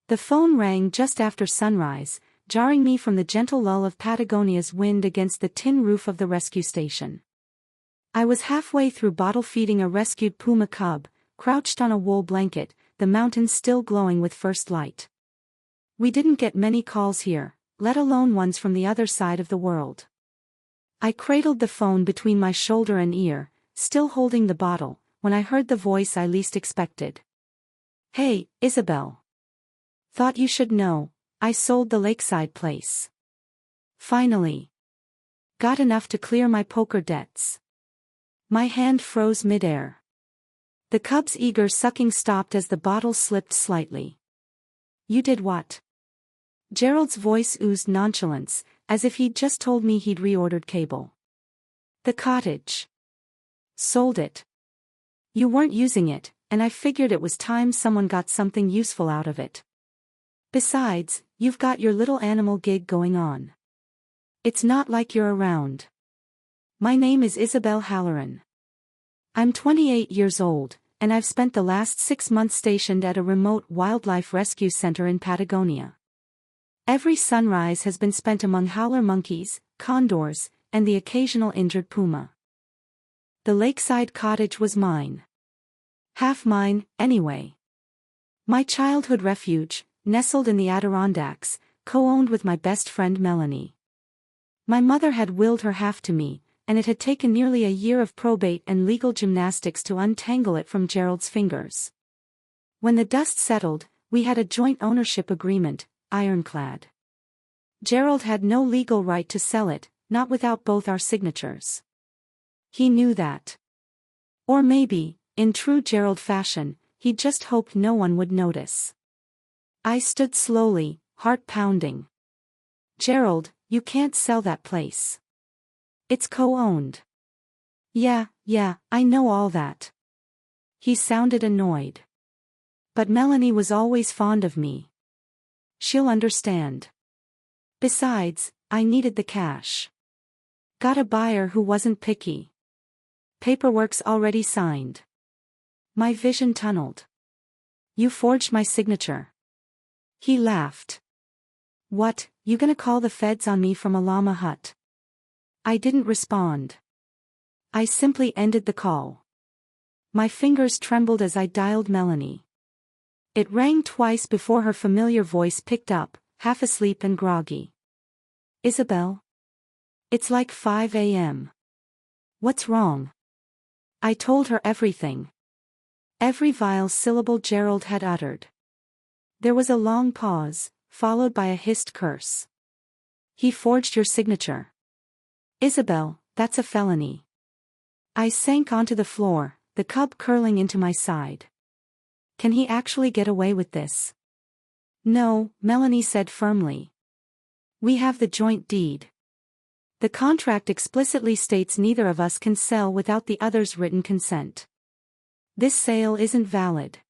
The phone rang just after sunrise, jarring me from the gentle lull of Patagonia's wind against the tin roof of the rescue station. I was halfway through bottle feeding a rescued puma cub, crouched on a wool blanket, the mountains still glowing with first light. We didn't get many calls here, let alone ones from the other side of the world. I cradled the phone between my shoulder and ear, still holding the bottle, when I heard the voice I least expected. "Hey, Isabel. Thought you should know, I sold the lakeside place. Finally. Got enough to clear my poker debts." My hand froze midair. The cub's eager sucking stopped as the bottle slipped slightly. "You did what?" Gerald's voice oozed nonchalance, as if he'd just told me he'd reordered cable. "The cottage. Sold it. You weren't using it, and I figured it was time someone got something useful out of it. Besides, you've got your little animal gig going on. It's not like you're around." My name is Isabel Halloran. I'm 28 years old, and I've spent the last 6 months stationed at a remote wildlife rescue center in Patagonia. Every sunrise has been spent among howler monkeys, condors, and the occasional injured puma. The lakeside cottage was mine. Half mine, anyway. My childhood refuge, nestled in the Adirondacks, co-owned with my best friend Melanie. My mother had willed her half to me, and it had taken nearly a year of probate and legal gymnastics to untangle it from Gerald's fingers. When the dust settled, we had a joint ownership agreement, ironclad. Gerald had no legal right to sell it, not without both our signatures. He knew that. Or maybe, in true Gerald fashion, he just hoped no one would notice. I stood slowly, heart pounding. "Gerald, you can't sell that place. It's co-owned." Yeah, I know all that." He sounded annoyed. "But Melanie was always fond of me. She'll understand. Besides, I needed the cash. Got a buyer who wasn't picky. Paperwork's already signed." My vision tunneled. "You forged my signature." He laughed. "What, you gonna call the feds on me from a llama hut?" I didn't respond. I simply ended the call. My fingers trembled as I dialed Melanie. It rang twice before her familiar voice picked up, half asleep and groggy. "Isabel? It's like 5 a.m. What's wrong?" I told her everything. Every vile syllable Gerald had uttered. There was a long pause, followed by a hissed curse. "He forged your signature. Isabel, that's a felony." I sank onto the floor, the cub curling into my side. "Can he actually get away with this?" "No," Melanie said firmly. "We have the joint deed. The contract explicitly states neither of us can sell without the other's written consent. This sale isn't valid.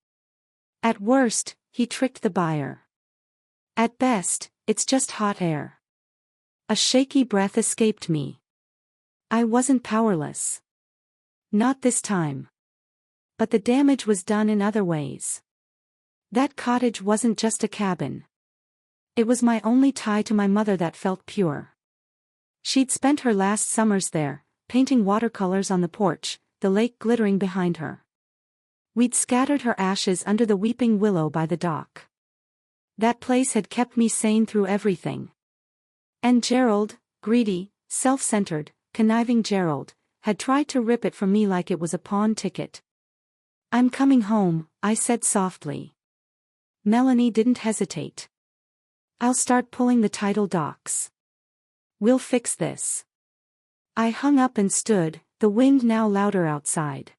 At worst, he tricked the buyer. At best, it's just hot air." A shaky breath escaped me. I wasn't powerless. Not this time. But the damage was done in other ways. That cottage wasn't just a cabin. It was my only tie to my mother that felt pure. She'd spent her last summers there, painting watercolors on the porch, the lake glittering behind her. We'd scattered her ashes under the weeping willow by the dock. That place had kept me sane through everything. And Gerald, greedy, self-centered, conniving Gerald, had tried to rip it from me like it was a pawn ticket. "I'm coming home," I said softly. Melanie didn't hesitate. "I'll start pulling the title docs. We'll fix this." I hung up and stood, the wind now louder outside.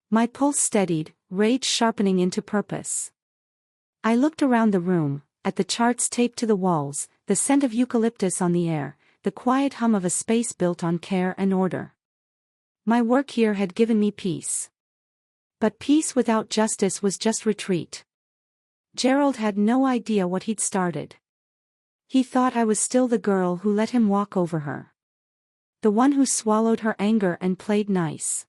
My pulse steadied, rage sharpening into purpose. I looked around the room, at the charts taped to the walls, the scent of eucalyptus on the air, the quiet hum of a space built on care and order. My work here had given me peace. But peace without justice was just retreat. Gerald had no idea what he'd started. He thought I was still the girl who let him walk over her. The one who swallowed her anger and played nice.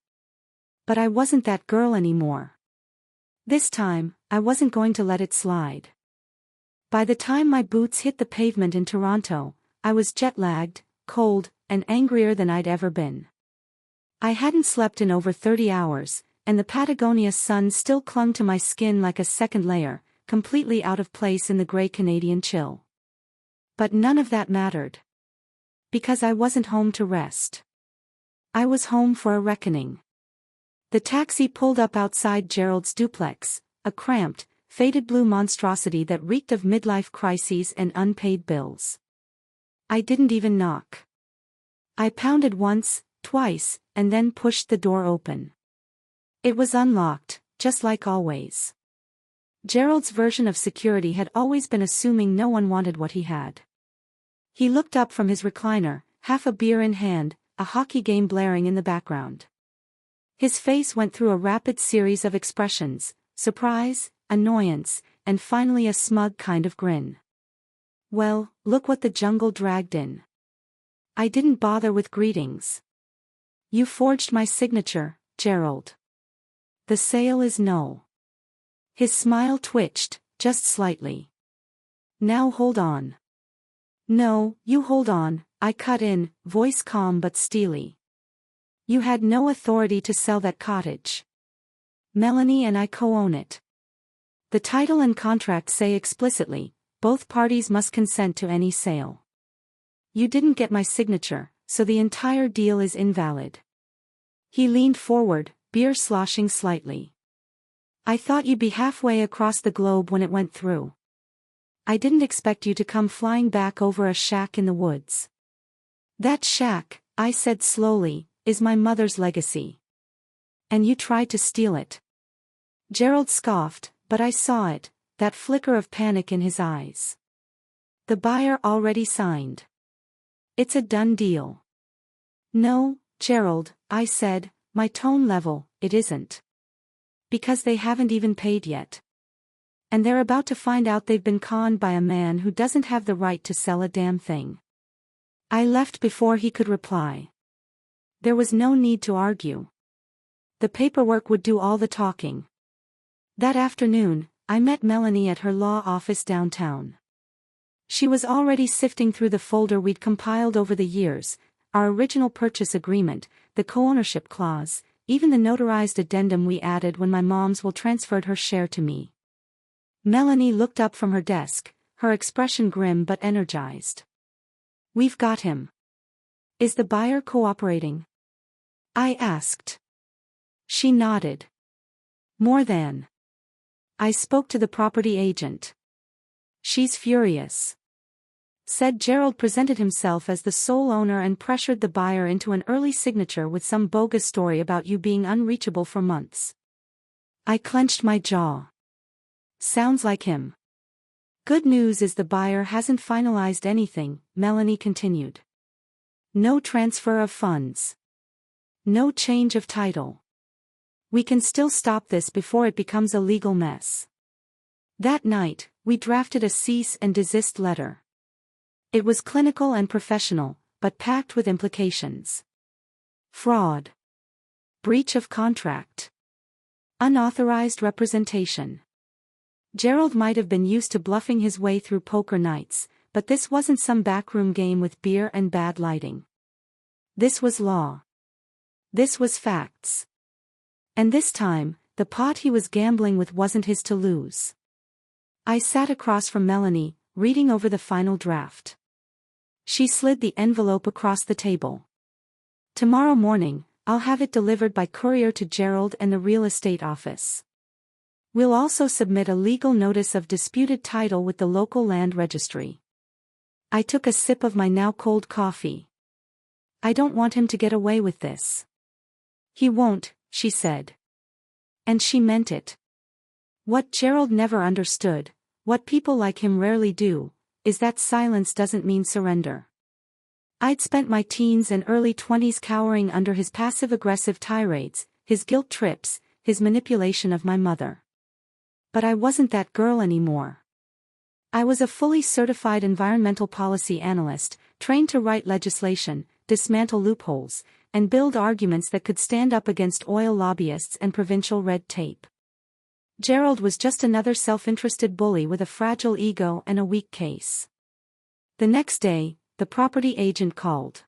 But I wasn't that girl anymore. This time, I wasn't going to let it slide. By the time my boots hit the pavement in Toronto, I was jet-lagged, cold, and angrier than I'd ever been. I hadn't slept in over 30 hours, and the Patagonia sun still clung to my skin like a second layer, completely out of place in the grey Canadian chill. But none of that mattered. Because I wasn't home to rest. I was home for a reckoning. The taxi pulled up outside Gerald's duplex, a cramped, faded blue monstrosity that reeked of midlife crises and unpaid bills. I didn't even knock. I pounded once, twice, and then pushed the door open. It was unlocked, just like always. Gerald's version of security had always been assuming no one wanted what he had. He looked up from his recliner, half a beer in hand, a hockey game blaring in the background. His face went through a rapid series of expressions: surprise, annoyance, and finally a smug kind of grin. Well, look what the jungle dragged in. I didn't bother with greetings. You forged my signature, Gerald. The sale is null. His smile twitched, just slightly. Now hold on. No, you hold on, I cut in, voice calm but steely. You had no authority to sell that cottage. Melanie and I co-own it. The title and contract say explicitly, both parties must consent to any sale. You didn't get my signature, so the entire deal is invalid. He leaned forward, beer sloshing slightly. I thought you'd be halfway across the globe when it went through. I didn't expect you to come flying back over a shack in the woods. That shack, I said slowly, is my mother's legacy. And you tried to steal it. Gerald scoffed, but I saw it, that flicker of panic in his eyes. The buyer already signed. It's a done deal. No, Gerald, I said, my tone level, it isn't. Because they haven't even paid yet. And they're about to find out they've been conned by a man who doesn't have the right to sell a damn thing. I left before he could reply. There was no need to argue. The paperwork would do all the talking. That afternoon, I met Melanie at her law office downtown. She was already sifting through the folder we'd compiled over the years, our original purchase agreement, the co-ownership clause, even the notarized addendum we added when my mom's will transferred her share to me. Melanie looked up from her desk, her expression grim but energized. We've got him. Is the buyer cooperating? I asked. She nodded. More than. I spoke to the property agent. She's furious. Said Gerald presented himself as the sole owner and pressured the buyer into an early signature with some bogus story about you being unreachable for months. I clenched my jaw. Sounds like him. Good news is the buyer hasn't finalized anything, Melanie continued. No transfer of funds. No change of title. We can still stop this before it becomes a legal mess. That night, we drafted a cease and desist letter. It was clinical and professional, but packed with implications. Fraud. Breach of contract. Unauthorized representation. Gerald might have been used to bluffing his way through poker nights, but this wasn't some backroom game with beer and bad lighting. This was law. This was facts. And this time, the pot he was gambling with wasn't his to lose. I sat across from Melanie, reading over the final draft. She slid the envelope across the table. Tomorrow morning, I'll have it delivered by courier to Gerald and the real estate office. We'll also submit a legal notice of disputed title with the local land registry. I took a sip of my now cold coffee. I don't want him to get away with this. He won't, she said. And she meant it. What Gerald never understood, what people like him rarely do, is that silence doesn't mean surrender. I'd spent my teens and early 20s cowering under his passive-aggressive tirades, his guilt trips, his manipulation of my mother. But I wasn't that girl anymore. I was a fully certified environmental policy analyst, trained to write legislation, dismantle loopholes, and build arguments that could stand up against oil lobbyists and provincial red tape. Gerald was just another self-interested bully with a fragile ego and a weak case. The next day, the property agent called.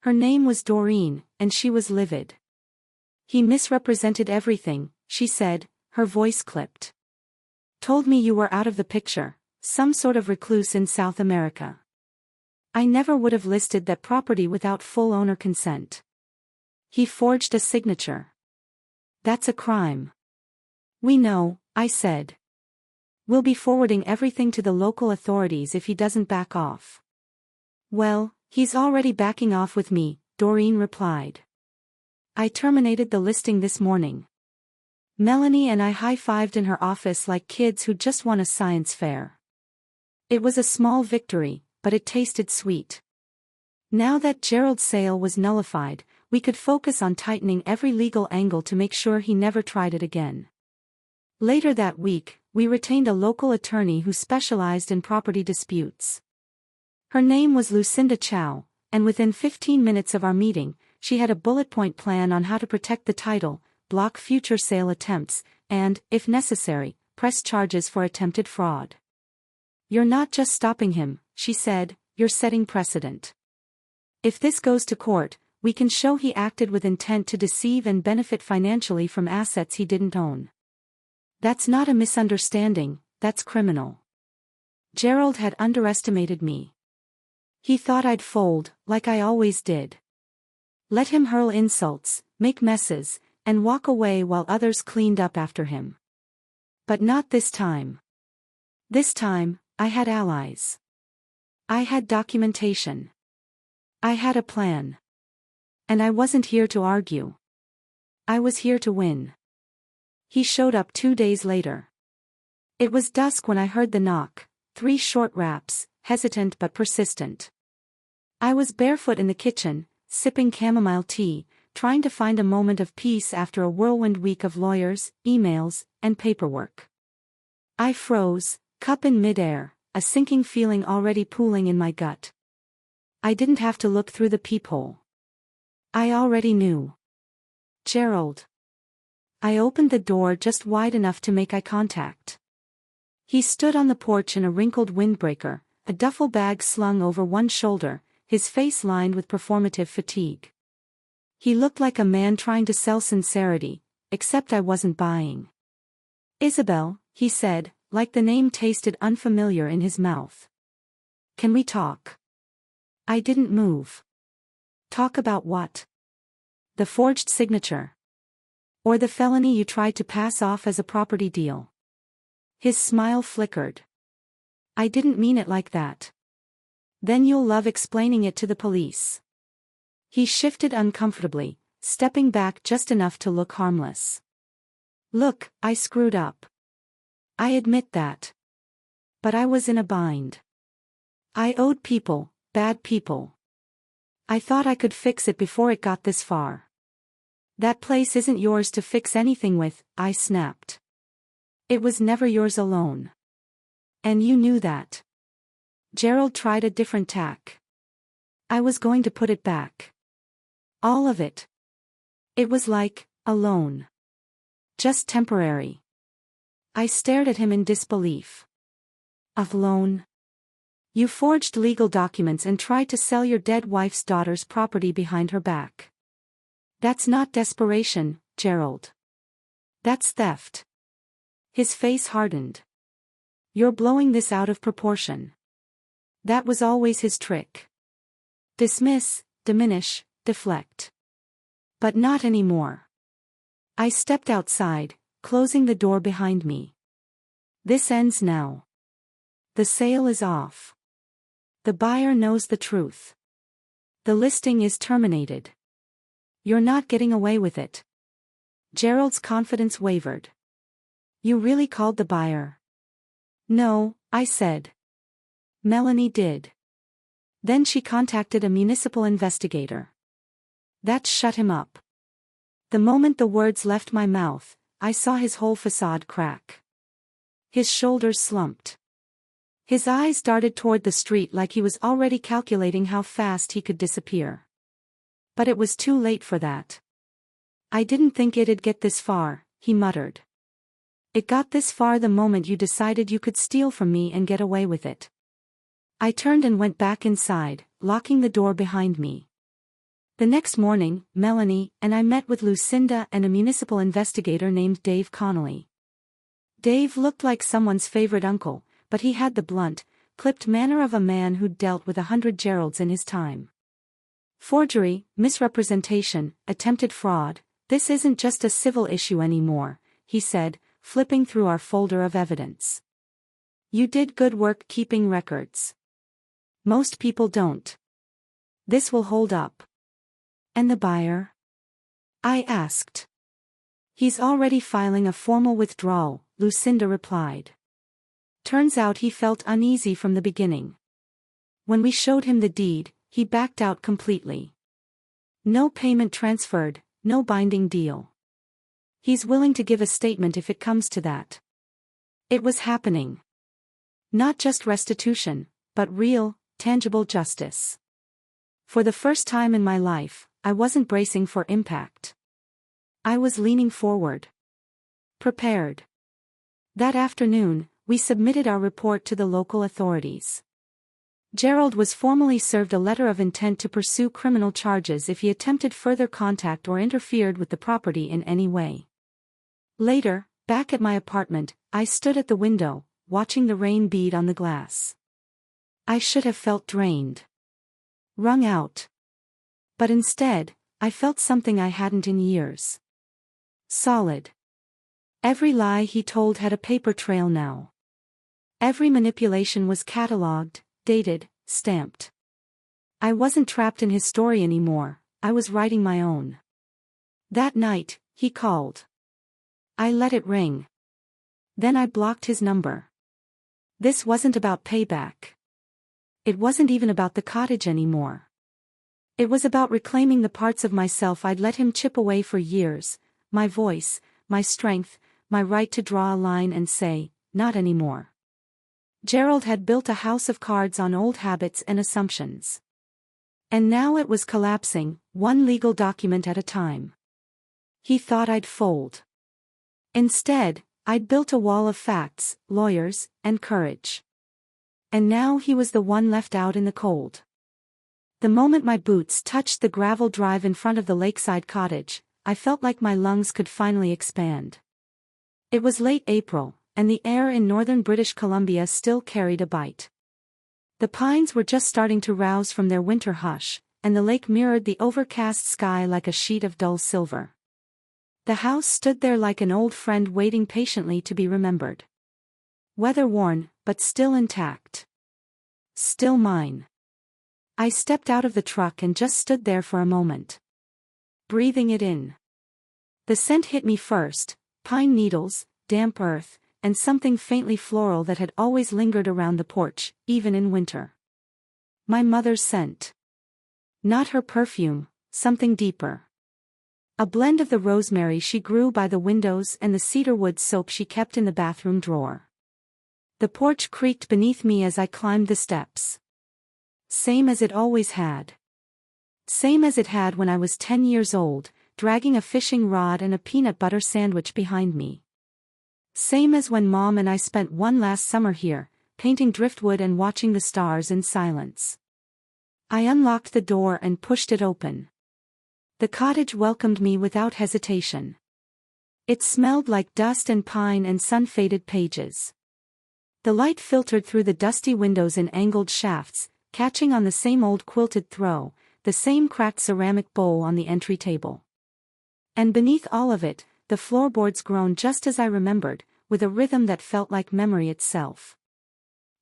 Her name was Doreen, and she was livid. "He misrepresented everything," she said, her voice clipped. "Told me you were out of the picture, some sort of recluse in South America. I never would have listed that property without full owner consent. He forged a signature. That's a crime." "We know," I said. "We'll be forwarding everything to the local authorities if he doesn't back off." "Well, he's already backing off with me," Doreen replied. "I terminated the listing this morning." Melanie and I high-fived in her office like kids who just won a science fair. It was a small victory, but it tasted sweet. Now that Gerald's sale was nullified, we could focus on tightening every legal angle to make sure he never tried it again. Later that week, we retained a local attorney who specialized in property disputes. Her name was Lucinda Chow, and within 15 minutes of our meeting, she had a bullet-point plan on how to protect the title, block future sale attempts, and, if necessary, press charges for attempted fraud. "You're not just stopping him," she said, "you're setting precedent. If this goes to court, we can show he acted with intent to deceive and benefit financially from assets he didn't own. That's not a misunderstanding, that's criminal." Gerald had underestimated me. He thought I'd fold, like I always did. Let him hurl insults, make messes, and walk away while others cleaned up after him. But not this time. This time, I had allies. I had documentation. I had a plan. And I wasn't here to argue. I was here to win. He showed up 2 days later. It was dusk when I heard the knock, 3 short raps, hesitant but persistent. I was barefoot in the kitchen, sipping chamomile tea, trying to find a moment of peace after a whirlwind week of lawyers, emails, and paperwork. I froze, cup in midair, a sinking feeling already pooling in my gut. I didn't have to look through the peephole. I already knew. "Gerald." I opened the door just wide enough to make eye contact. He stood on the porch in a wrinkled windbreaker, a duffel bag slung over one shoulder, his face lined with performative fatigue. He looked like a man trying to sell sincerity, except I wasn't buying. "Isabel," he said, like the name tasted unfamiliar in his mouth. "Can we talk?" I didn't move. "Talk about what?" "The forged signature. Or the felony you tried to pass off as a property deal." His smile flickered. "I didn't mean it like that." "Then you'll love explaining it to the police." He shifted uncomfortably, stepping back just enough to look harmless. "Look, I screwed up. I admit that. But I was in a bind. I owed people, bad people. I thought I could fix it before it got this far." "That place isn't yours to fix anything with," I snapped. "It was never yours alone. And you knew that." Gerald tried a different tack. "I was going to put it back. All of it. It was like a loan. Just temporary." I stared at him in disbelief. "A loan? You forged legal documents and tried to sell your dead wife's daughter's property behind her back. That's not desperation, Gerald. That's theft." His face hardened. "You're blowing this out of proportion." That was always his trick. Dismiss, diminish, deflect. But not anymore. I stepped outside, closing the door behind me. "This ends now. The sale is off. The buyer knows the truth. The listing is terminated. You're not getting away with it." Gerald's confidence wavered. "You really called the buyer?" "No," I said. "Melanie did. Then she contacted a municipal investigator. That shut him up." The moment the words left my mouth, I saw his whole facade crack. His shoulders slumped. His eyes darted toward the street like he was already calculating how fast he could disappear. But it was too late for that. "I didn't think it'd get this far," he muttered. It got this far the moment you decided you could steal from me and get away with it. I turned and went back inside, locking the door behind me. The next morning, Melanie and I met with Lucinda and a municipal investigator named Dave Connolly. Dave looked like someone's favorite uncle, but he had the blunt, clipped manner of a man who'd dealt with 100 Geralds in his time. Forgery, misrepresentation, attempted fraud, this isn't just a civil issue anymore, he said, flipping through our folder of evidence. You did good work keeping records. Most people don't. This will hold up. And the buyer? I asked. He's already filing a formal withdrawal, Lucinda replied. Turns out he felt uneasy from the beginning. When we showed him the deed, he backed out completely. No payment transferred, no binding deal. He's willing to give a statement if it comes to that. It was happening. Not just restitution, but real, tangible justice. For the first time in my life, I wasn't bracing for impact. I was leaning forward. Prepared. That afternoon, we submitted our report to the local authorities. Gerald was formally served a letter of intent to pursue criminal charges if he attempted further contact or interfered with the property in any way. Later, back at my apartment, I stood at the window, watching the rain bead on the glass. I should have felt drained. Wrung out. But instead, I felt something I hadn't in years. Solid. Every lie he told had a paper trail now. Every manipulation was catalogued, dated, stamped. I wasn't trapped in his story anymore, I was writing my own. That night, he called. I let it ring. Then I blocked his number. This wasn't about payback. It wasn't even about the cottage anymore. It was about reclaiming the parts of myself I'd let him chip away for years, my voice, my strength, my right to draw a line and say, not anymore. Gerald had built a house of cards on old habits and assumptions. And now it was collapsing, one legal document at a time. He thought I'd fold. Instead, I'd built a wall of facts, lawyers, and courage. And now he was the one left out in the cold. The moment my boots touched the gravel drive in front of the lakeside cottage, I felt like my lungs could finally expand. It was late April, and the air in northern British Columbia still carried a bite. The pines were just starting to rouse from their winter hush, and the lake mirrored the overcast sky like a sheet of dull silver. The house stood there like an old friend waiting patiently to be remembered. Weather-worn, but still intact. Still mine. I stepped out of the truck and just stood there for a moment. Breathing it in. The scent hit me first, pine needles, damp earth, and something faintly floral that had always lingered around the porch, even in winter. My mother's scent. Not her perfume, something deeper. A blend of the rosemary she grew by the windows and the cedarwood soap she kept in the bathroom drawer. The porch creaked beneath me as I climbed the steps. Same as it always had. Same as it had when I was 10 years old, dragging a fishing rod and a peanut butter sandwich behind me. Same as when Mom and I spent one last summer here, painting driftwood and watching the stars in silence. I unlocked the door and pushed it open. The cottage welcomed me without hesitation. It smelled like dust and pine and sun-faded pages. The light filtered through the dusty windows in angled shafts, catching on the same old quilted throw, the same cracked ceramic bowl on the entry table. And beneath all of it, the floorboards groaned just as I remembered, with a rhythm that felt like memory itself.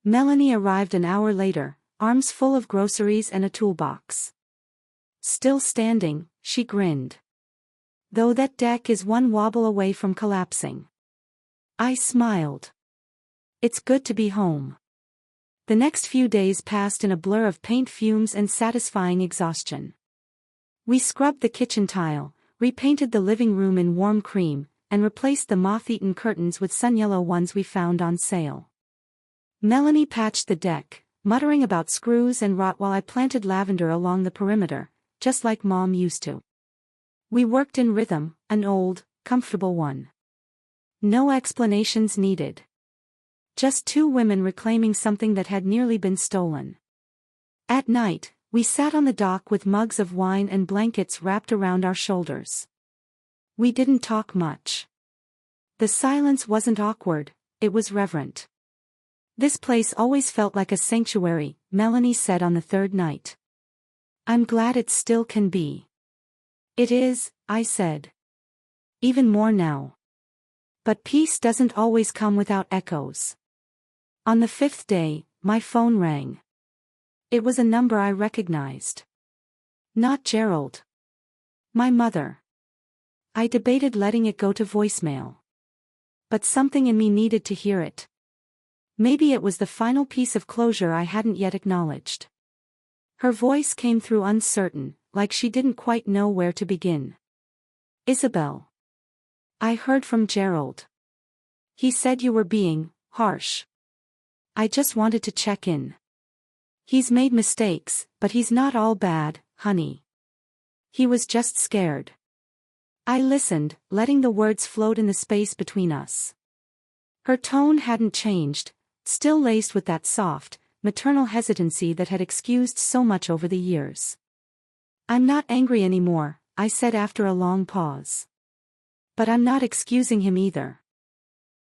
Melanie arrived an hour later, arms full of groceries and a toolbox. Still standing, she grinned. Though that deck is one wobble away from collapsing. I smiled. It's good to be home. The next few days passed in a blur of paint fumes and satisfying exhaustion. We scrubbed the kitchen tile, repainted the living room in warm cream, and replaced the moth-eaten curtains with sun-yellow ones we found on sale. Melanie patched the deck, muttering about screws and rot while I planted lavender along the perimeter, just like Mom used to. We worked in rhythm, an old, comfortable one. No explanations needed. Just two women reclaiming something that had nearly been stolen. At night, we sat on the dock with mugs of wine and blankets wrapped around our shoulders. We didn't talk much. The silence wasn't awkward, it was reverent. This place always felt like a sanctuary, Melanie said on the third night. I'm glad it still can be. It is, I said. Even more now. But peace doesn't always come without echoes. On the fifth day, my phone rang. It was a number I recognized. Not Gerald. My mother. I debated letting it go to voicemail. But something in me needed to hear it. Maybe it was the final piece of closure I hadn't yet acknowledged. Her voice came through uncertain, like she didn't quite know where to begin. Isabel. I heard from Gerald. He said you were being harsh. I just wanted to check in. He's made mistakes, but he's not all bad, honey. He was just scared. I listened, letting the words float in the space between us. Her tone hadn't changed, still laced with that soft, maternal hesitancy that had excused so much over the years. I'm not angry anymore, I said after a long pause. But I'm not excusing him either.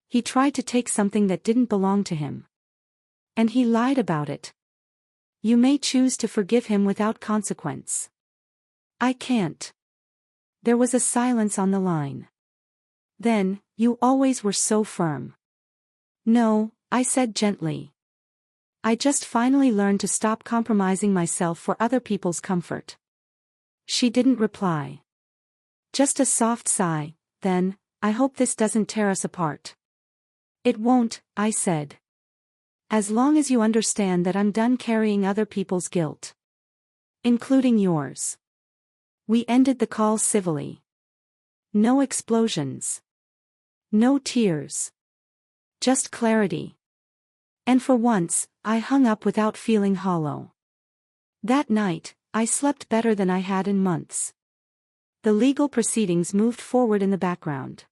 He tried to take something that didn't belong to him. And he lied about it. You may choose to forgive him without consequence. I can't. There was a silence on the line. Then, you always were so firm. No, I said gently. I just finally learned to stop compromising myself for other people's comfort. She didn't reply. Just a soft sigh, then, I hope this doesn't tear us apart. It won't, I said. As long as you understand that I'm done carrying other people's guilt. Including yours. We ended the call civilly. No explosions. No tears. Just clarity. And for once, I hung up without feeling hollow. That night, I slept better than I had in months. The legal proceedings moved forward in the background.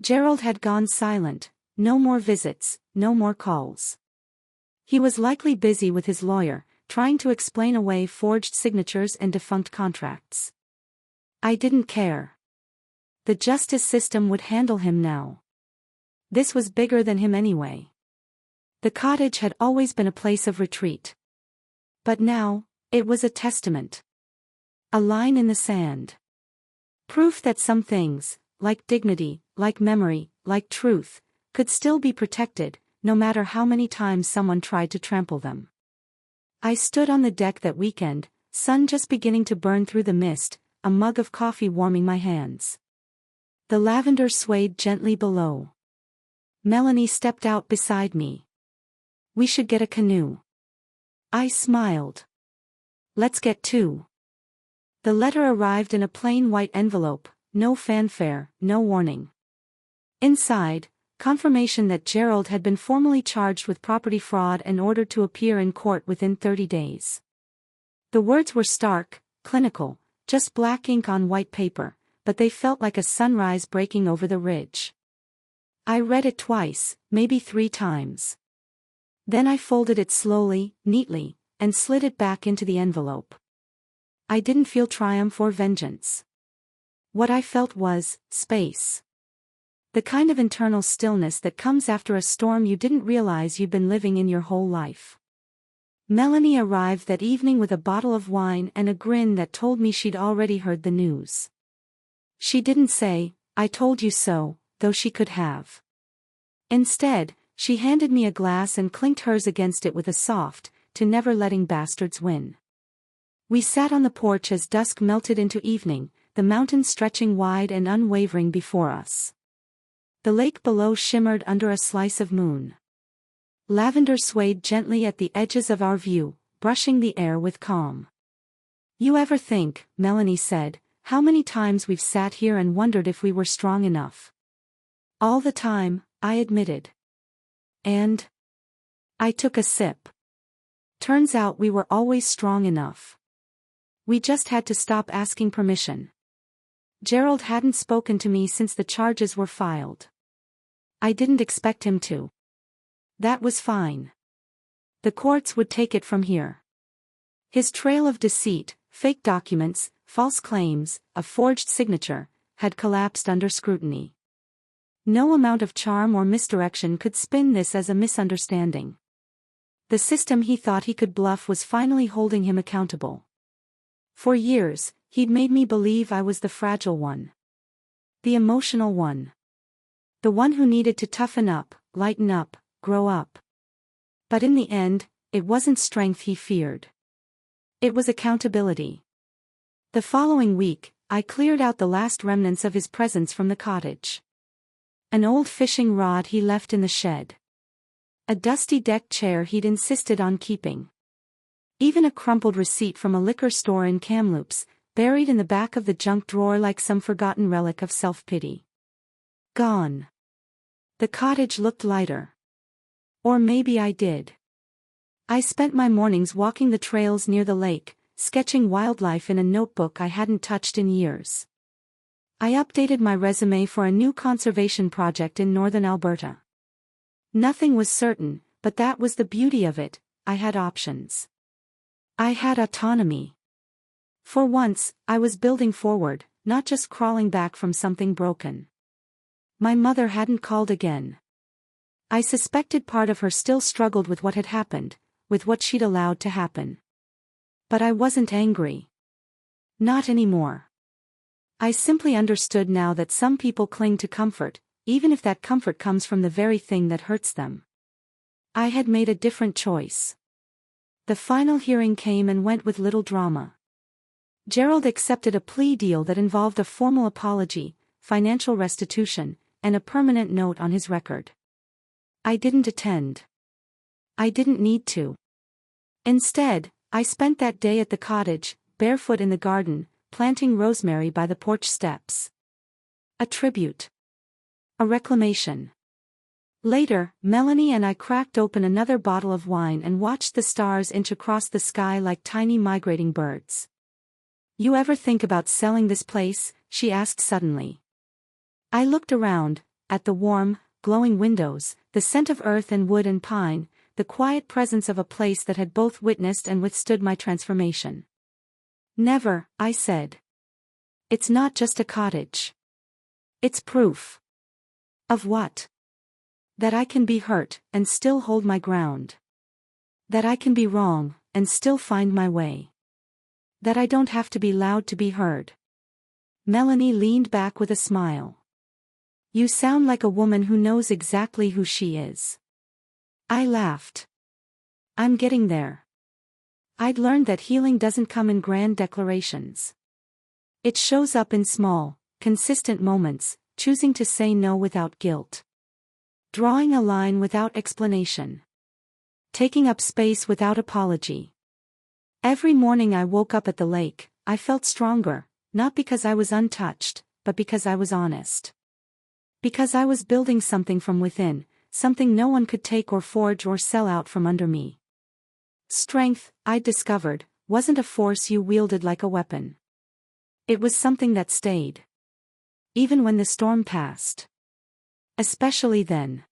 Gerald had gone silent, no more visits, no more calls. He was likely busy with his lawyer, trying to explain away forged signatures and defunct contracts. I didn't care. The justice system would handle him now. This was bigger than him anyway. The cottage had always been a place of retreat. But now, it was a testament. A line in the sand. Proof that some things, like dignity, like memory, like truth, could still be protected, no matter how many times someone tried to trample them. I stood on the deck that weekend, sun just beginning to burn through the mist, a mug of coffee warming my hands. The lavender swayed gently below. Melanie stepped out beside me. We should get a canoe. I smiled. Let's get two. The letter arrived in a plain white envelope, no fanfare, no warning. Inside, confirmation that Gerald had been formally charged with property fraud and ordered to appear in court within 30 days. The words were stark, clinical, just black ink on white paper, but they felt like a sunrise breaking over the ridge. I read it twice, maybe 3 times. Then I folded it slowly, neatly, and slid it back into the envelope. I didn't feel triumph or vengeance. What I felt was space. The kind of internal stillness that comes after a storm you didn't realize you'd been living in your whole life. Melanie arrived that evening with a bottle of wine and a grin that told me she'd already heard the news. She didn't say, "I told you so," though she could have. Instead, she handed me a glass and clinked hers against it with a soft, "to never letting bastards win." We sat on the porch as dusk melted into evening, the mountains stretching wide and unwavering before us. The lake below shimmered under a slice of moon. Lavender swayed gently at the edges of our view, brushing the air with calm. "You ever think," Melanie said, "how many times we've sat here and wondered if we were strong enough?" "All the time," I admitted. And I took a sip. Turns out we were always strong enough. We just had to stop asking permission. Gerald hadn't spoken to me since the charges were filed. I didn't expect him to. That was fine. The courts would take it from here. His trail of deceit, fake documents, false claims, a forged signature, had collapsed under scrutiny. No amount of charm or misdirection could spin this as a misunderstanding. The system he thought he could bluff was finally holding him accountable. For years, he'd made me believe I was the fragile one. The emotional one. The one who needed to toughen up, lighten up, grow up. But in the end, it wasn't strength he feared. It was accountability. The following week, I cleared out the last remnants of his presence from the cottage. An old fishing rod he left in the shed. A dusty deck chair he'd insisted on keeping. Even a crumpled receipt from a liquor store in Kamloops, buried in the back of the junk drawer like some forgotten relic of self-pity. Gone. The cottage looked lighter. Or maybe I did. I spent my mornings walking the trails near the lake, sketching wildlife in a notebook I hadn't touched in years. I updated my resume for a new conservation project in northern Alberta. Nothing was certain, but that was the beauty of it, I had options. I had autonomy. For once, I was building forward, not just crawling back from something broken. My mother hadn't called again. I suspected part of her still struggled with what had happened, with what she'd allowed to happen. But I wasn't angry. Not anymore. I simply understood now that some people cling to comfort, even if that comfort comes from the very thing that hurts them. I had made a different choice. The final hearing came and went with little drama. Gerald accepted a plea deal that involved a formal apology, financial restitution, and a permanent note on his record. I didn't attend. I didn't need to. Instead, I spent that day at the cottage, barefoot in the garden, planting rosemary by the porch steps. A tribute. A reclamation. Later, Melanie and I cracked open another bottle of wine and watched the stars inch across the sky like tiny migrating birds. "You ever think about selling this place?" she asked suddenly. I looked around, at the warm, glowing windows, the scent of earth and wood and pine, the quiet presence of a place that had both witnessed and withstood my transformation. "Never," I said. "It's not just a cottage. It's proof." Of what? That I can be hurt, and still hold my ground. That I can be wrong, and still find my way. That I don't have to be loud to be heard. Melanie leaned back with a smile. "You sound like a woman who knows exactly who she is." I laughed. "I'm getting there." I'd learned that healing doesn't come in grand declarations. It shows up in small, consistent moments, choosing to say no without guilt. Drawing a line without explanation. Taking up space without apology. Every morning I woke up at the lake, I felt stronger, not because I was untouched, but because I was honest. Because I was building something from within, something no one could take or forge or sell out from under me. Strength, I'd discovered, wasn't a force you wielded like a weapon. It was something that stayed. Even when the storm passed. Especially then.